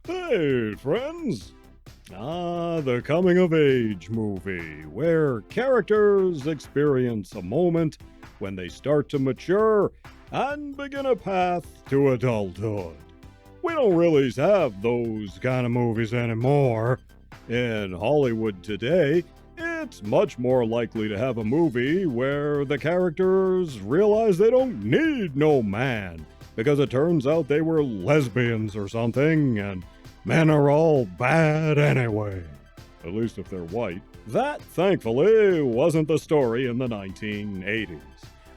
Hey, friends! The coming-of-age movie, where characters experience a moment when they start to mature and begin a path to adulthood. We don't really have those kind of movies anymore. In Hollywood today, it's much more likely to have a movie where the characters realize they don't need no man, because it turns out they were lesbians or something, and men are all bad anyway. At least if they're white. That, thankfully, wasn't the story in the 1980s.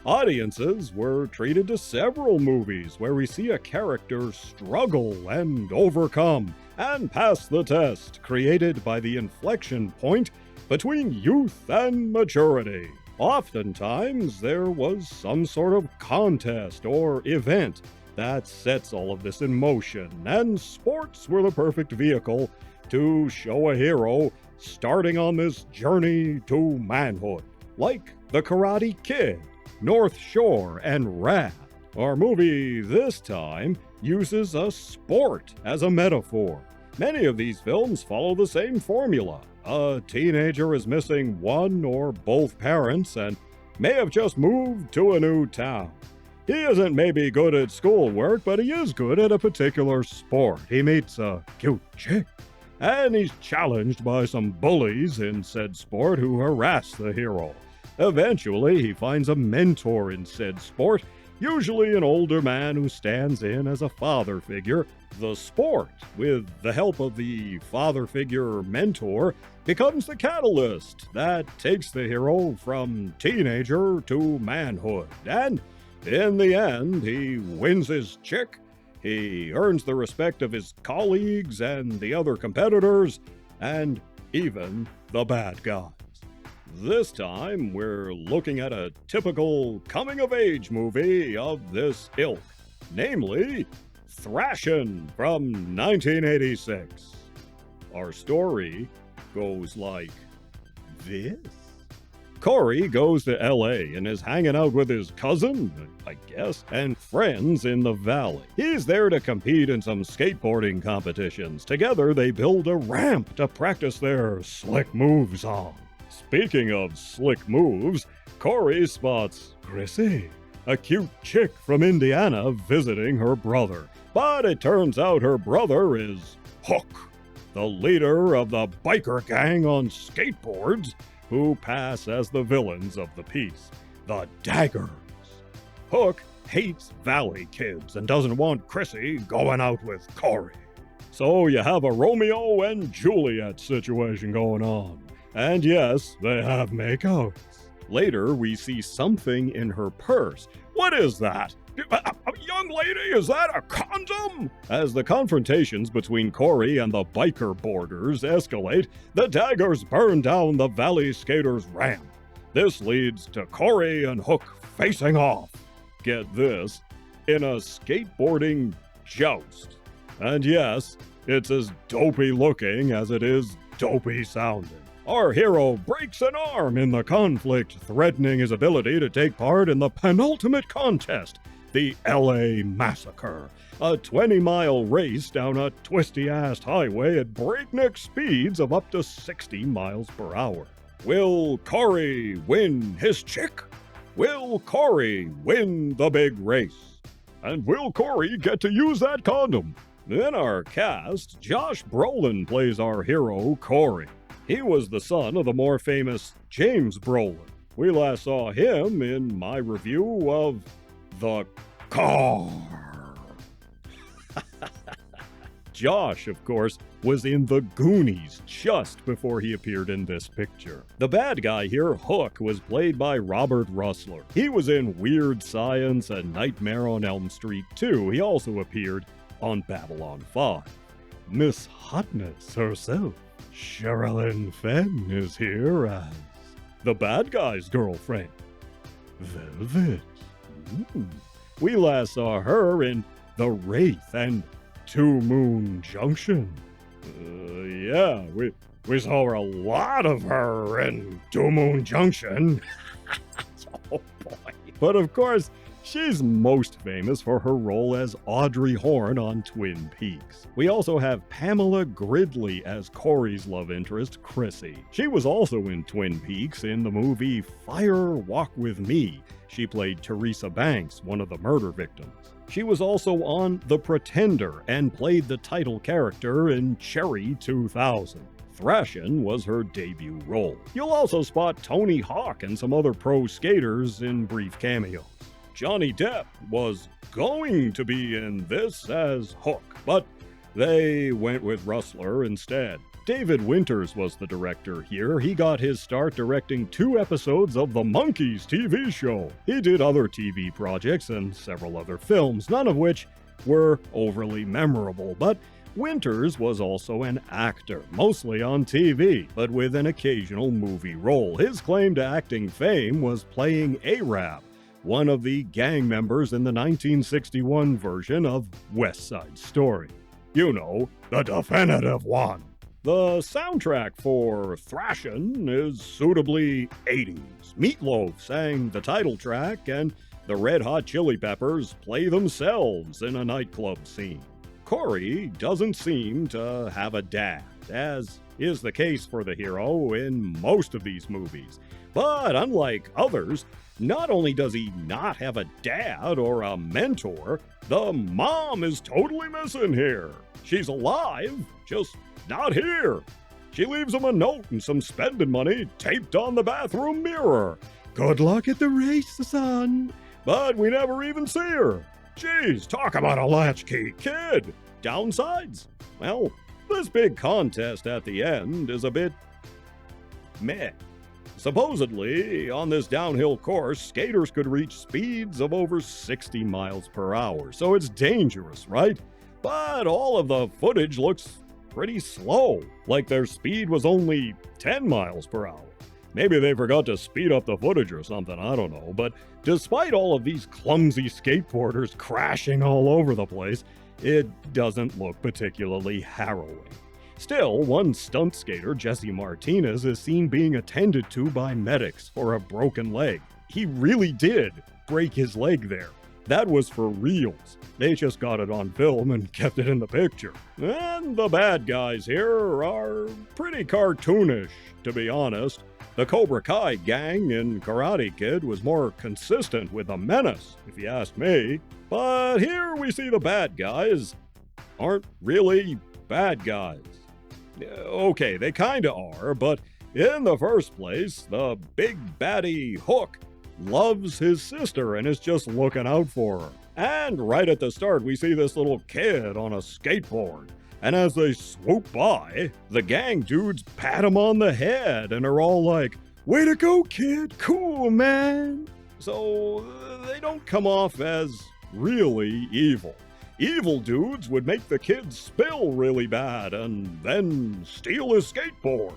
Audiences were treated to several movies where we see a character struggle and overcome and pass the test created by the inflection point between youth and maturity. Oftentimes, there was some sort of contest or event that sets all of this in motion, and sports were the perfect vehicle to show a hero starting on this journey to manhood. Like The Karate Kid, North Shore, and Rad. Our movie this time uses a sport as a metaphor. Many of these films follow the same formula. A teenager is missing one or both parents and may have just moved to a new town. He isn't maybe good at schoolwork, but he is good at a particular sport. He meets a cute chick, and he's challenged by some bullies in said sport who harass the hero. Eventually, he finds a mentor in said sport, usually an older man who stands in as a father figure. The sport, with the help of the father figure mentor, becomes the catalyst that takes the hero from teenager to manhood. And in the end, he wins his chick, he earns the respect of his colleagues and the other competitors, and even the bad guys. This time, we're looking at a typical coming-of-age movie of this ilk, namely Thrashin from 1986. Our story goes like this. Corey goes to LA and is hanging out with his cousin, I guess, and friends in the valley. He's there to compete in some skateboarding competitions. Together, they build a ramp to practice their slick moves on. Speaking of slick moves, Corey spots Chrissy, a cute chick from Indiana visiting her brother. But it turns out her brother is Hook, the leader of the biker gang on skateboards, who pass as the villains of the piece, the Daggers. Hook hates Valley kids and doesn't want Chrissy going out with Corey. So you have a Romeo and Juliet situation going on. And yes, they have makeouts. Later, we see something in her purse. What is that? Young lady, is that a condom? As the confrontations between Corey and the biker boarders escalate, the Daggers burn down the Valley Skaters' ramp. This leads to Corey and Hook facing off. Get this, in a skateboarding joust. And yes, it's as dopey looking as it is dopey sounding. Our hero breaks an arm in the conflict, threatening his ability to take part in the penultimate contest, the LA Massacre, a 20-mile race down a twisty-assed highway at breakneck speeds of up to 60 miles per hour. Will Corey win his chick? Will Corey win the big race? And will Corey get to use that condom? In our cast, Josh Brolin plays our hero, Corey. He was the son of the more famous James Brolin. We last saw him in my review of The Car. Josh, of course, was in The Goonies just before he appeared in this picture. The bad guy here, Hook, was played by Robert Rusler. He was in Weird Science and Nightmare on Elm Street 2. He also appeared on Babylon 5. Miss Hotness herself, Sherilyn Fenn, is here as the bad guy's girlfriend, Velvet. We last saw her in The Wraith and Two Moon Junction. Yeah, we saw a lot of her in Two Moon Junction. Oh boy. But of course, She's most famous for her role as Audrey Horne on Twin Peaks. We also have Pamela Gidley as Corey's love interest, Chrissy. She was also in Twin Peaks in the movie Fire Walk With Me. She played Teresa Banks, one of the murder victims. She was also on The Pretender and played the title character in Cherry 2000. Thrashin was her debut role. You'll also spot Tony Hawk and some other pro skaters in brief cameos. Johnny Depp was going to be in this as Hook, but they went with Rusler instead. David Winters was the director here. He got his start directing 2 episodes of the Monkees TV show. He did other TV projects and several other films, none of which were overly memorable, but Winters was also an actor, mostly on TV, but with an occasional movie role. His claim to acting fame was playing Arab, one of the gang members in the 1961 version of West Side Story. You know, the definitive one. The soundtrack for Thrashin is suitably 80s. Meatloaf sang the title track, and the Red Hot Chili Peppers play themselves in a nightclub scene. Corey doesn't seem to have a dad, as is the case for the hero in most of these movies. But unlike others, not only does he not have a dad or a mentor, the mom is totally missing here. She's alive, just not here. She leaves him a note and some spending money taped on the bathroom mirror. Good luck at the race, son. But we never even see her. Geez, talk about a latchkey kid. Downsides? Well, this big contest at the end is a bit meh. Supposedly, on this downhill course, skaters could reach speeds of over 60 miles per hour, so it's dangerous, right? But all of the footage looks pretty slow, like their speed was only 10 miles per hour. Maybe they forgot to speed up the footage or something, I don't know. But despite all of these clumsy skateboarders crashing all over the place, it doesn't look particularly harrowing. Still, one stunt skater, Jesse Martinez, is seen being attended to by medics for a broken leg. He really did break his leg there. That was for reals. They just got it on film and kept it in the picture. And the bad guys here are pretty cartoonish, to be honest. The Cobra Kai gang in Karate Kid was more consistent with the menace, if you ask me. But here we see the bad guys aren't really bad guys. Okay, they kinda are, but in the first place, the big baddie Hook loves his sister and is just looking out for her. And right at the start, we see this little kid on a skateboard. And as they swoop by, the gang dudes pat him on the head and are all like, "Way to go, kid! Cool, man!" So they don't come off as really evil. Evil dudes would make the kid spill really bad and then steal his skateboard.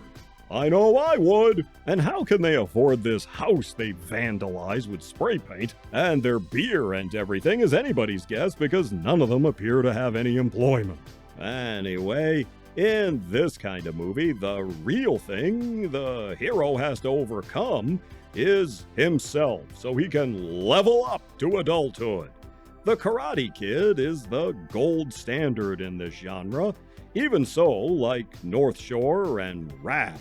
I know I would. And how can they afford this house they vandalize with spray paint? And their beer and everything is anybody's guess because none of them appear to have any employment. Anyway, in this kind of movie, the real thing the hero has to overcome is himself so he can level up to adulthood. The Karate Kid is the gold standard in this genre, even so, like North Shore and Rad.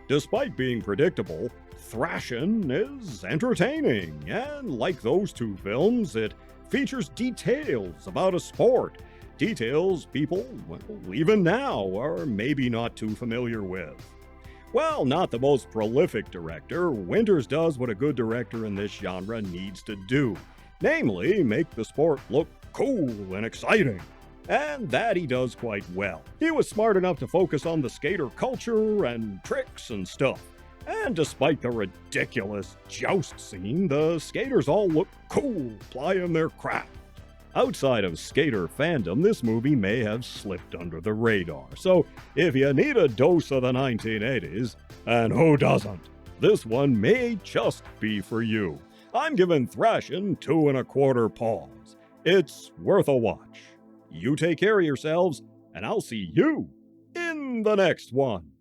Despite being predictable, Thrashin is entertaining, and like those 2 films, it features details about a sport. Details people, well, even now, are maybe not too familiar with. While not the most prolific director, Winters does what a good director in this genre needs to do. Namely, make the sport look cool and exciting. And that he does quite well. He was smart enough to focus on the skater culture and tricks and stuff. And despite the ridiculous joust scene, the skaters all look cool plying their craft. Outside of skater fandom, this movie may have slipped under the radar. So if you need a dose of the 1980s, and who doesn't, this one may just be for you. I'm giving Thrashin 2 1/4 paws. It's worth a watch. You take care of yourselves, and I'll see you in the next one.